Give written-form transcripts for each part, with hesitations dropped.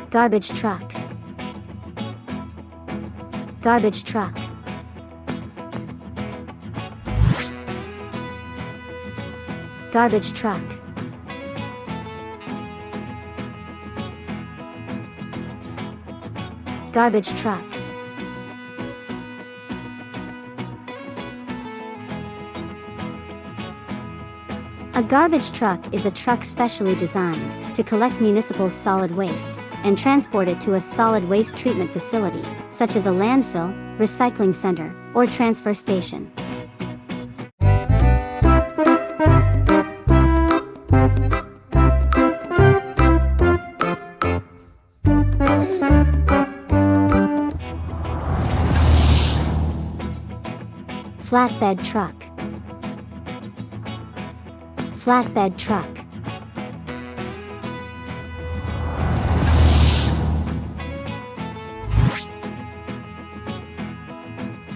Garbage truck. Garbage truck. Garbage truck. Garbage truck. A garbage truck is a truck specially designed to collect municipal solid waste and transport it to a solid waste treatment facility, such as a landfill, recycling center, or transfer station. Flatbed truck. Flatbed truck.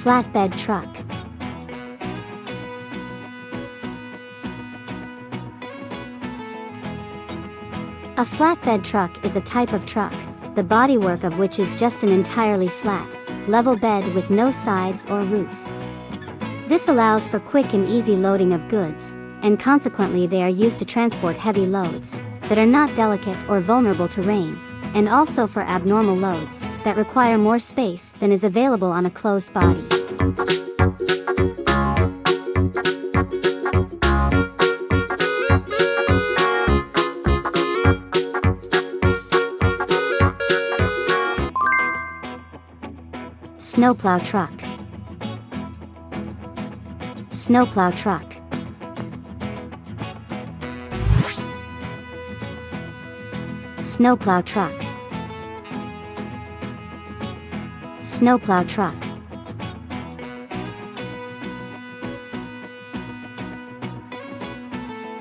Flatbed truck. A flatbed truck is a type of truck, the bodywork of which is just an entirely flat, level bed with no sides or roof. This allows for quick and easy loading of goods, and consequently they are used to transport heavy loads that are not delicate or vulnerable to rain, and also for abnormal loads that require more space than is available on a closed body. Snowplow truck. Snowplow truck. Snowplow truck. Snowplow truck.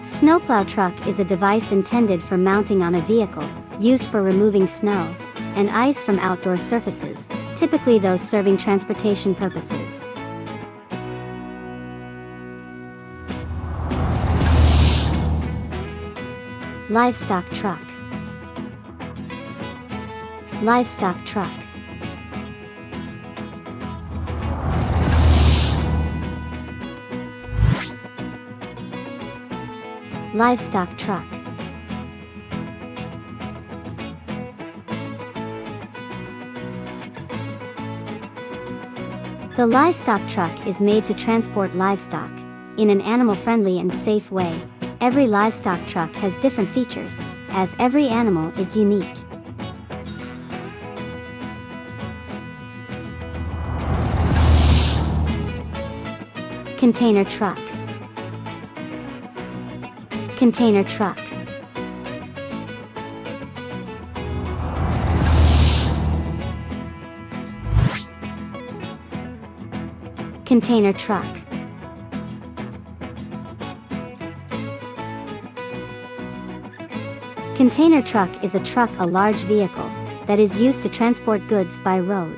Snowplow truck is a device intended for mounting on a vehicle, used for removing snow and ice from outdoor surfaces, typically those serving transportation purposes. Livestock truck. Livestock truck. Livestock truck. The livestock truck is made to transport livestock in an animal-friendly and safe way. Every livestock truck has different features, as every animal is unique. Container truck. Container truck. Container truck. Container truck is a truck, a large vehicle that is used to transport goods by road.